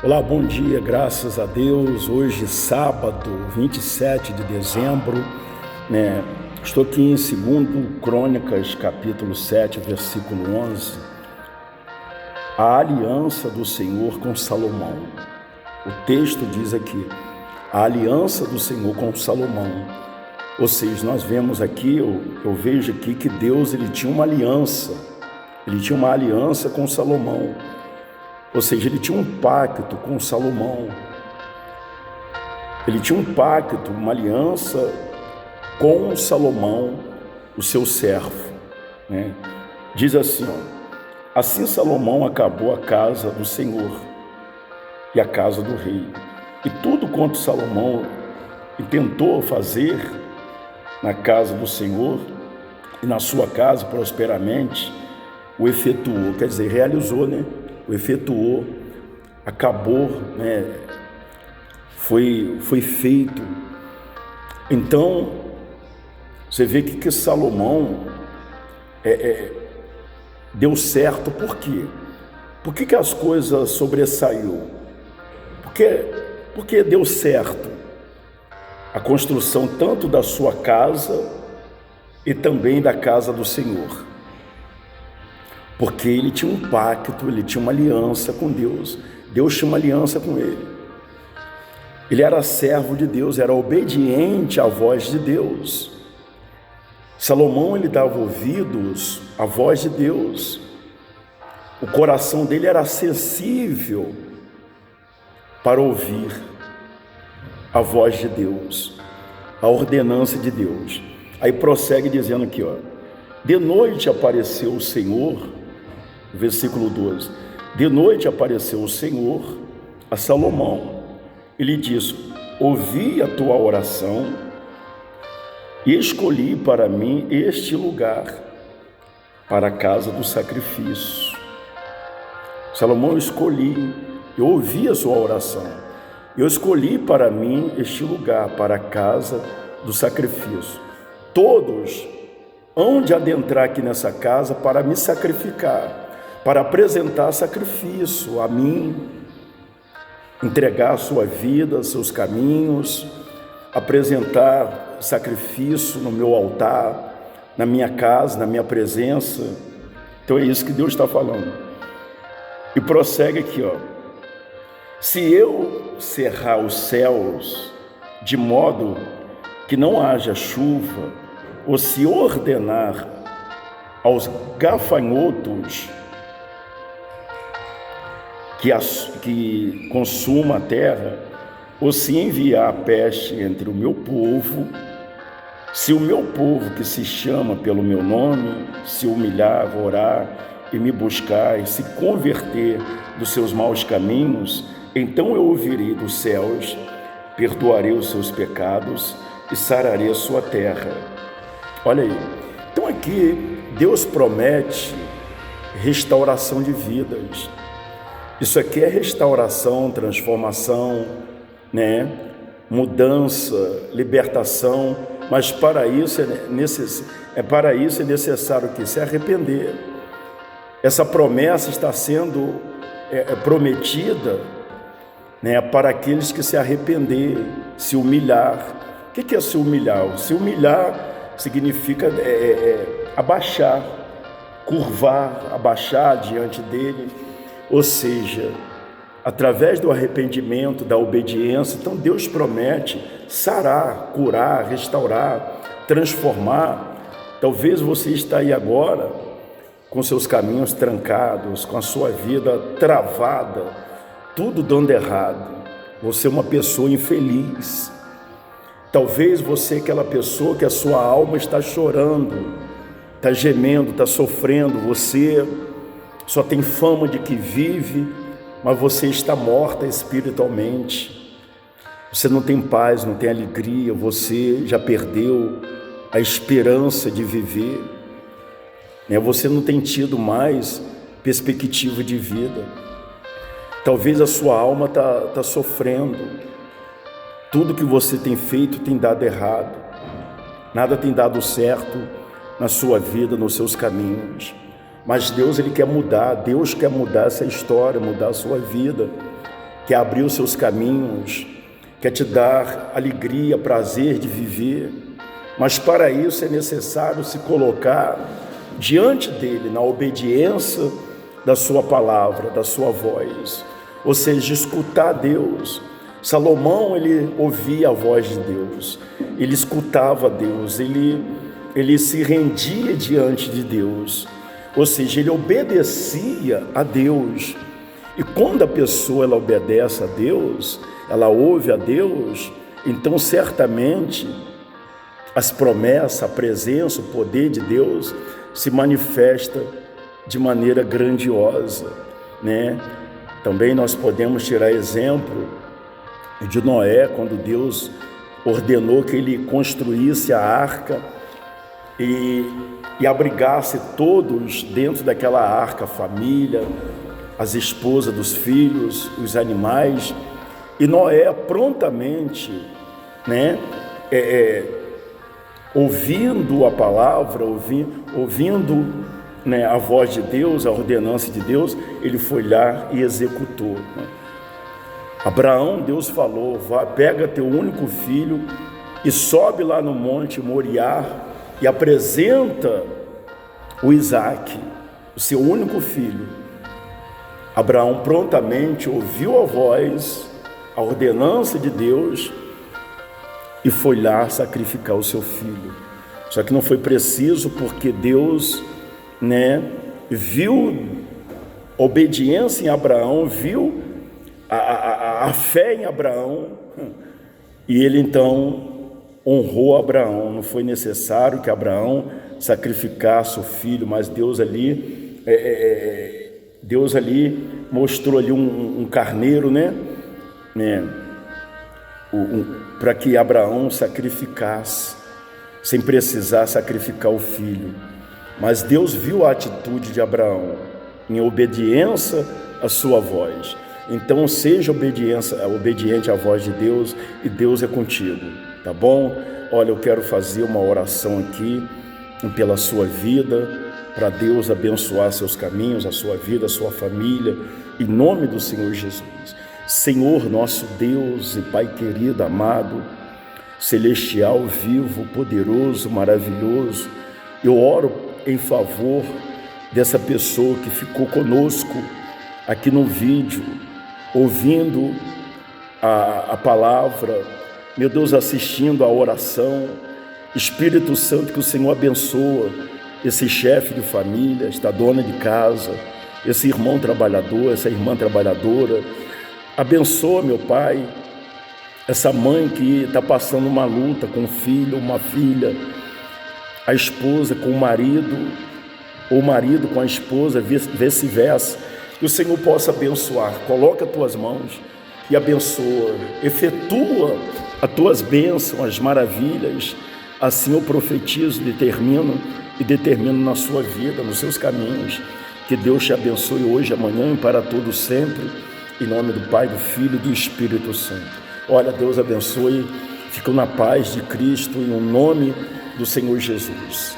Olá, bom dia, graças a Deus. Hoje, sábado, 27 de dezembro, estou aqui em 2 Crônicas, capítulo 7, versículo 11. A aliança do Senhor com Salomão. O texto diz aqui, a aliança do Senhor com Salomão. Ou seja, nós vemos aqui, eu vejo aqui que Deus ele tinha uma aliança com Salomão. Ou seja, ele tinha um pacto com Salomão. Ele tinha um pacto, uma aliança com Salomão, o seu servo. Diz assim, assim Salomão acabou a casa do Senhor e a casa do rei. E tudo quanto Salomão tentou fazer na casa do Senhor e na sua casa prosperamente, o efetuou, quer dizer, realizou, o efetuou, acabou, foi feito. Então, você vê que Salomão deu certo. Por quê? Por que as coisas sobressaiu? Porque deu certo a construção tanto da sua casa e também da casa do Senhor. Porque ele tinha um pacto, ele tinha uma aliança com Deus. Deus tinha uma aliança com ele. Ele era servo de Deus, era obediente à voz de Deus. Salomão, ele dava ouvidos à voz de Deus. O coração dele era acessível para ouvir a voz de Deus, a ordenança de Deus. Aí prossegue dizendo aqui, de noite apareceu o Senhor, versículo 12, de noite apareceu o Senhor a Salomão, e lhe disse, ouvi a tua oração e escolhi para mim este lugar, para a casa do sacrifício. Salomão, eu ouvi a sua oração, eu escolhi para mim este lugar, para a casa do sacrifício. Todos hão de adentrar aqui nessa casa para me sacrificar, para apresentar sacrifício a mim, entregar a sua vida, seus caminhos, apresentar sacrifício no meu altar, na minha casa, na minha presença. Então é isso que Deus está falando. E prossegue aqui, se eu cerrar os céus de modo que não haja chuva, ou se ordenar aos gafanhotos que consuma a terra, ou se enviar a peste entre o meu povo, se o meu povo que se chama pelo meu nome se humilhar, orar e me buscar e se converter dos seus maus caminhos, então eu ouvirei dos céus, perdoarei os seus pecados e sararei a sua terra. Olha aí, então aqui Deus promete restauração de vidas. Isso aqui é restauração, transformação, mudança, libertação, mas para isso é necessário que se arrepender. Essa promessa está sendo prometida, para aqueles que se arrepender, se humilhar. O que é se humilhar? Se humilhar significa abaixar, curvar, abaixar diante dele. Ou seja, através do arrependimento, da obediência, então Deus promete sarar, curar, restaurar, transformar. Talvez você está aí agora com seus caminhos trancados, com a sua vida travada, tudo dando errado. Você é uma pessoa infeliz. Talvez você é aquela pessoa que a sua alma está chorando, está gemendo, está sofrendo. Você só tem fama de que vive, mas você está morta espiritualmente. Você não tem paz, não tem alegria, você já perdeu a esperança de viver. Você não tem tido mais perspectiva de vida. Talvez a sua alma está sofrendo. Tudo que você tem feito tem dado errado. Nada tem dado certo na sua vida, nos seus caminhos. Mas Deus, Ele quer mudar, Deus quer mudar essa história, mudar a sua vida, quer abrir os seus caminhos, quer te dar alegria, prazer de viver, mas para isso é necessário se colocar diante dele, na obediência da sua palavra, da sua voz, ou seja, escutar Deus. Salomão, ele ouvia a voz de Deus, ele escutava Deus, ele se rendia diante de Deus, ou seja, ele obedecia a Deus. E quando a pessoa ela obedece a Deus, ela ouve a Deus, então certamente as promessas, a presença, o poder de Deus se manifesta de maneira grandiosa, né? Também nós podemos tirar exemplo de Noé, quando Deus ordenou que ele construísse a arca e abrigasse todos dentro daquela arca, a família, as esposas dos filhos, os animais. E Noé prontamente, né, ouvindo a palavra, ouvindo, né, a voz de Deus, a ordenança de Deus, ele foi lá e executou. Abraão, Deus falou: pega teu único filho e sobe lá no monte Moriá e apresenta o Isaque, o seu único filho. Abraão prontamente ouviu a voz, a ordenança de Deus, e foi lá sacrificar o seu filho. Só que não foi preciso, porque Deus, né, viu a obediência em Abraão, viu a fé em Abraão, e ele então honrou Abraão. Não foi necessário que Abraão sacrificasse o filho, mas Deus ali mostrou ali um carneiro, né, para que Abraão sacrificasse, sem precisar sacrificar o filho. Mas Deus viu a atitude de Abraão em obediência à sua voz. Então seja obediente à voz de Deus, e Deus é contigo, tá bom? Olha, eu quero fazer uma oração aqui pela sua vida, para Deus abençoar seus caminhos, a sua vida, a sua família, em nome do Senhor Jesus. Senhor, nosso Deus e Pai querido, amado, celestial, vivo, poderoso, maravilhoso, eu oro em favor dessa pessoa que ficou conosco aqui no vídeo, ouvindo a palavra, meu Deus, assistindo a oração. Espírito Santo, que o Senhor abençoa esse chefe de família, esta dona de casa, esse irmão trabalhador, essa irmã trabalhadora. Abençoa, meu Pai, essa mãe que está passando uma luta com um filho, uma filha, a esposa com o marido, ou o marido com a esposa, vice-versa. Que o Senhor possa abençoar. Coloca as tuas mãos e abençoa, efetua as tuas bênçãos, as maravilhas. Assim eu profetizo, determino na sua vida, nos seus caminhos. Que Deus te abençoe hoje, amanhã e para todo sempre, em nome do Pai, do Filho e do Espírito Santo. Olha, Deus abençoe, fica na paz de Cristo, em nome do Senhor Jesus.